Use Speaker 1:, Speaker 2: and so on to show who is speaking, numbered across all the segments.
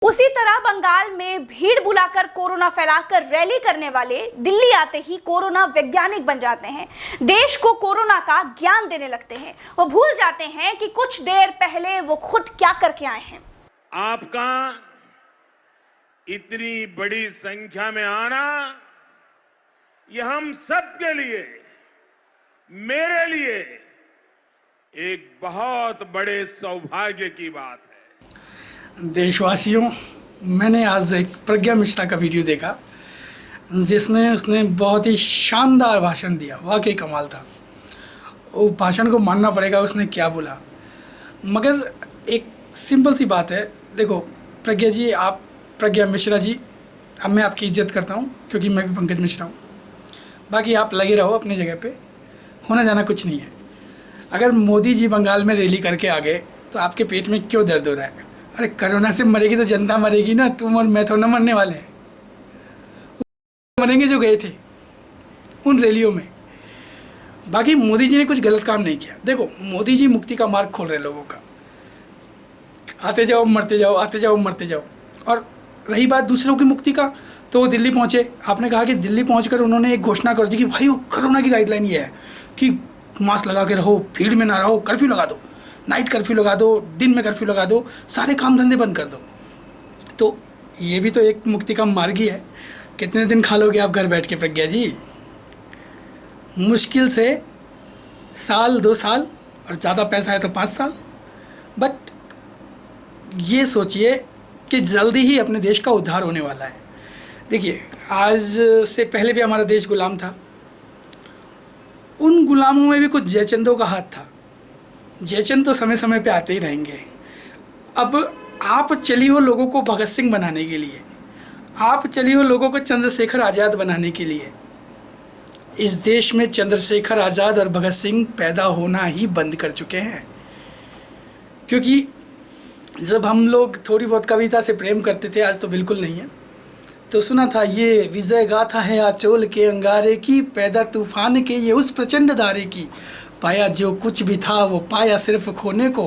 Speaker 1: उसी तरह बंगाल में भीड़ बुलाकर कोरोना फैलाकर रैली करने वाले दिल्ली आते ही कोरोना वैज्ञानिक बन जाते हैं। देश को कोरोना का ज्ञान देने लगते हैं। वो भूल जाते हैं कि कुछ देर पहले वो खुद क्या करके आए हैं।
Speaker 2: आपका इतनी बड़ी संख्या में आना यह हम सबके लिए, मेरे लिए एक बहुत बड़े सौभाग्य की बात है।
Speaker 3: देशवासियों, मैंने आज एक प्रज्ञा मिश्रा का वीडियो देखा जिसमें उसने बहुत ही शानदार भाषण दिया। वाकई कमाल था। वो भाषण को मानना पड़ेगा, उसने क्या बोला। मगर एक सिंपल सी बात है। देखो प्रज्ञा जी, आप प्रज्ञा मिश्रा जी, अब मैं आपकी इज्जत करता हूँ क्योंकि मैं भी पंकज मिश्रा हूँ। बाकी आप लगे रहो अपनी जगह पे, होना जाना कुछ नहीं है। अगर मोदी जी बंगाल में रैली करके आ गए तो आपके पेट में क्यों दर्द हो रहा है? अरे कोरोना से मरेगी तो जनता मरेगी ना, तुम और मैं थोड़ा ना मरने वाले हैं। मरेंगे जो गए थे उन रैलियों में। बाकी मोदी जी ने कुछ गलत काम नहीं किया। देखो मोदी जी मुक्ति का मार्ग खोल रहे लोगों का, आते जाओ मरते जाओ, आते जाओ मरते जाओ। और रही बात दूसरों की मुक्ति का, तो वो दिल्ली पहुँचे। आपने कहा कि दिल्ली पहुँचकर उन्होंने एक घोषणा कर दी कि भाई वो कोरोना की गाइडलाइन ये है कि मास्क लगा के रहो, भीड़ में ना रहो, कर्फ्यू लगा दो, नाइट कर्फ्यू लगा दो, दिन में कर्फ्यू लगा दो, सारे काम धंधे बंद कर दो। तो ये भी तो एक मुक्ति का मार्ग ही है। कितने दिन खा लोगे आप घर बैठ के प्रज्ञा जी? मुश्किल से साल 2 साल, और ज़्यादा पैसा है तो 5 साल। बट ये सोचिए कि जल्दी ही अपने देश का उद्धार होने वाला है। देखिए, आज से पहले भी हमारा देश गुलाम था। उन गुलामों में भी कुछ जयचंदों का हाथ था। जयचंद तो समय समय पे आते ही रहेंगे। अब आप चली हो लोगों को भगत सिंह बनाने के लिए, आप चली हो लोगों को चंद्रशेखर आज़ाद बनाने के लिए। इस देश में चंद्रशेखर आज़ाद और भगत सिंह पैदा होना ही बंद कर चुके हैं। क्योंकि जब हम लोग थोड़ी बहुत कविता से प्रेम करते थे, आज तो बिल्कुल नहीं है, तो सुना था ये विजय गाथा है आचोल के अंगारे की, पैदा तूफान के ये उस प्रचंड धारे की, पाया जो कुछ भी था वो पाया सिर्फ खोने को,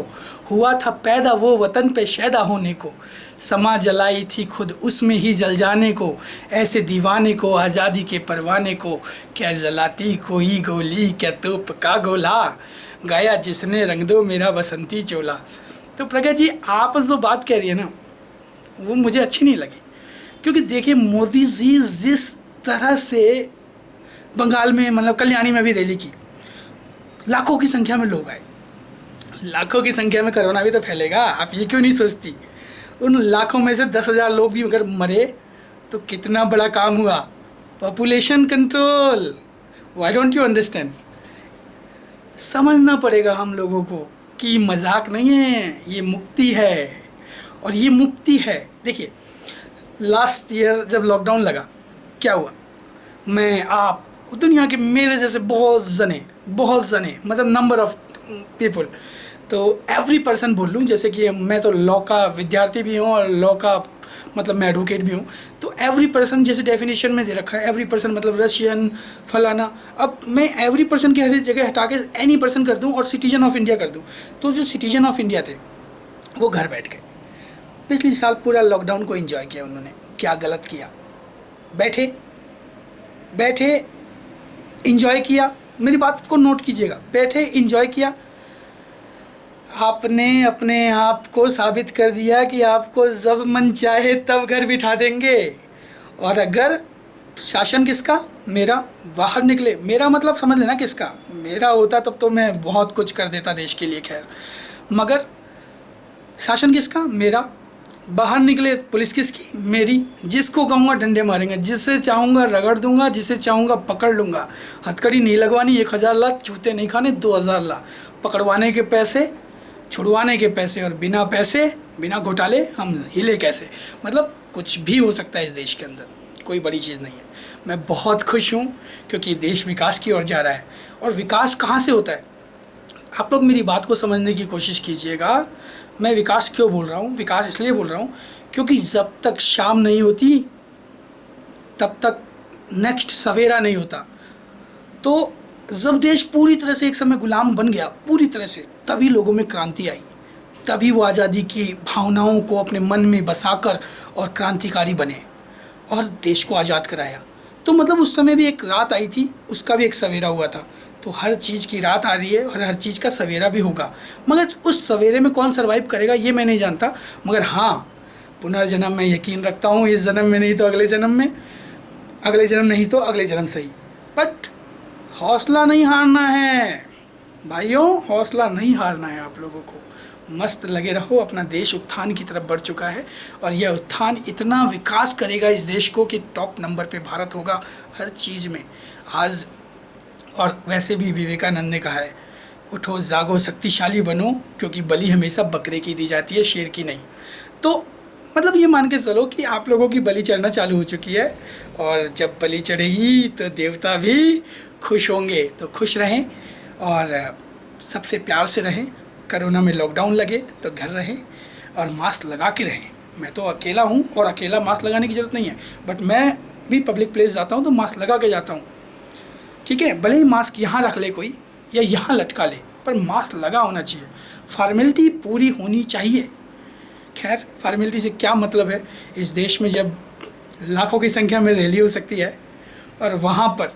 Speaker 3: हुआ था पैदा वो वतन पे शैदा होने को, समा जलाई थी खुद उसमें ही जल जाने को, ऐसे दीवाने को आज़ादी के परवाने को, क्या जलाती कोई गोली क्या तोप का गोला, गाया जिसने रंग दो मेरा बसंती चोला। तो प्रज्ञा जी, आप जो बात कह रही है ना, वो मुझे अच्छी नहीं लगी। क्योंकि देखिए मोदी जी जिस तरह से बंगाल में, मतलब कल्याणी में भी रैली की, लाखों की संख्या में लोग आए। लाखों की संख्या में कोरोना भी तो फैलेगा, आप ये क्यों नहीं सोचती? उन लाखों में से 10,000 लोग भी अगर मरे तो कितना बड़ा काम हुआ। Population control, why don't you understand? समझना पड़ेगा हम लोगों को कि मजाक नहीं है, ये मुक्ति है। और ये मुक्ति है। देखिए लास्ट ईयर जब लॉकडाउन लगा, क्या हुआ? मैं, आप, दुनिया के मेरे जैसे बहुत जने, मतलब नंबर ऑफ पीपल, तो एवरी पर्सन बोल लूँ, जैसे कि मैं तो लॉ का विद्यार्थी भी हूँ और लॉ का मतलब मैं एडवोकेट भी हूँ, तो एवरी पर्सन जैसे डेफिनेशन में दे रखा है। एवरी पर्सन मतलब रशियन फलाना। अब मैं एवरी पर्सन की हर जगह हटा के एनी पर्सन कर दूँ और सिटीजन ऑफ इंडिया कर दूँ, तो जो सिटीजन ऑफ इंडिया थे वो घर बैठ गए। पिछले साल पूरा लॉकडाउन को एंजॉय किया उन्होंने। क्या गलत किया? बैठे एंजॉय किया। मेरी बात को नोट कीजिएगा, बैठे एंजॉय किया। आपने अपने आप को साबित कर दिया कि आपको जब मन चाहे तब घर बिठा देंगे। और अगर शासन किसका? मेरा। बाहर निकले, मेरा मतलब समझ लेना किसका? मेरा होता तब तो मैं बहुत कुछ कर देता देश के लिए, खैर। मगर शासन किसका? मेरा। बाहर निकले, पुलिस किसकी? मेरी। जिसको कहूँगा डंडे मारेंगे, जिसे चाहूँगा रगड़ दूंगा, जिसे चाहूँगा पकड़ लूँगा। हथकड़ी नहीं लगवानी 1,000 ला, जूते नहीं खाने 2,000 ला। पकड़वाने के पैसे, छुड़वाने के पैसे, और बिना पैसे बिना घोटाले हम हिले कैसे? मतलब कुछ भी हो सकता है इस देश के अंदर, कोई बड़ी चीज़ नहीं है। मैं बहुत खुश हूँ क्योंकि देश विकास की ओर जा रहा है। और विकास कहाँ से होता है? आप लोग मेरी बात को समझने की कोशिश कीजिएगा। मैं विकास क्यों बोल रहा हूँ? विकास इसलिए बोल रहा हूँ क्योंकि जब तक शाम नहीं होती तब तक नेक्स्ट सवेरा नहीं होता। तो जब देश पूरी तरह से एक समय गुलाम बन गया, पूरी तरह से, तभी लोगों में क्रांति आई। तभी वो आज़ादी की भावनाओं को अपने मन में बसाकर और क्रांतिकारी बने और देश को आज़ाद कराया। तो मतलब उस समय भी एक रात आई थी, उसका भी एक सवेरा हुआ था। तो हर चीज़ की रात आ रही है और हर चीज़ का सवेरा भी होगा, मगर उस सवेरे में कौन सर्वाइव करेगा ये मैं नहीं जानता। मगर हाँ, पुनर्जन्म में यकीन रखता हूँ, इस जन्म में नहीं तो अगले जन्म में, अगले जन्म नहीं तो अगले जन्म सही। बट हौसला नहीं हारना है भाइयों, हौसला नहीं हारना है आप लोगों को। मस्त लगे रहो, अपना देश उत्थान की तरफ बढ़ चुका है और यह उत्थान इतना विकास करेगा इस देश को कि टॉप नंबर पे भारत होगा हर चीज़ में आज। और वैसे भी विवेकानंद ने कहा है, उठो जागो शक्तिशाली बनो, क्योंकि बलि हमेशा बकरे की दी जाती है, शेर की नहीं। तो मतलब ये मान के चलो कि आप लोगों की बलि चढ़ना चालू हो चुकी है और जब बलि चढ़ेगी तो देवता भी खुश होंगे। तो खुश रहें और सबसे प्यार से रहें। कोरोना में लॉकडाउन लगे तो घर रहें और मास्क लगा के रहें। मैं तो अकेला हूँ और अकेला मास्क लगाने की ज़रूरत नहीं है, बट मैं भी पब्लिक प्लेस जाता हूँ तो मास्क लगा के जाता हूँ, ठीक है। भले ही मास्क यहाँ रख ले कोई या यहाँ लटका ले, पर मास्क लगा होना चाहिए। फॉर्मेलिटी पूरी होनी चाहिए। खैर, फॉर्मेलिटी से क्या मतलब है, इस देश में जब लाखों की संख्या में रैली हो सकती है और वहाँ पर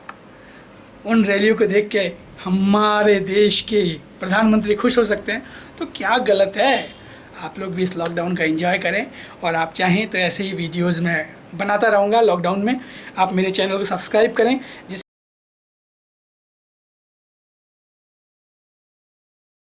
Speaker 3: उन रैलियों को देख के हमारे देश के प्रधानमंत्री खुश हो सकते हैं, तो क्या गलत है। आप लोग भी इस लॉकडाउन का एंजॉय करें और आप चाहें तो ऐसे ही वीडियोज़ में बनाता रहूँगा लॉकडाउन में। आप मेरे चैनल को सब्सक्राइब करें जिस